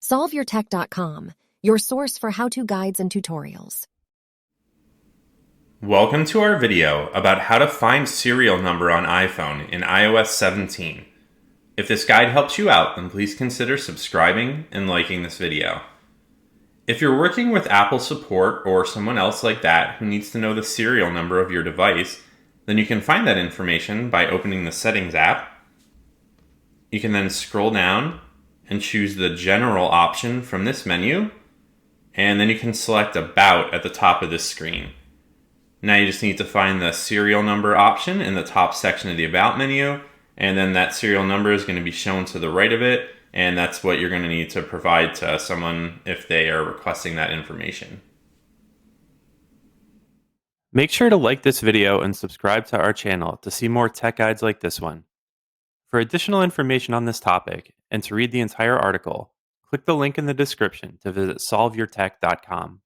SolveYourTech.com, your source for how-to guides and tutorials. Welcome to our video about how to find serial number on iPhone in iOS 17. If this guide helps you out, then please consider subscribing and liking this video. If you're working with Apple support or someone else like that who needs to know the serial number of your device, then you can find that information by opening the Settings app. You can then scroll down and choose the General option from this menu, and then you can select About at the top of this screen. Now you just need to find the serial number option in the top section of the About menu, and then that serial number is going to be shown to the right of it, and that's what you're going to need to provide to someone if they are requesting that information. Make sure to like this video and subscribe to our channel to see more tech guides like this one. For additional information on this topic and to read the entire article, click the link in the description to visit solveyourtech.com.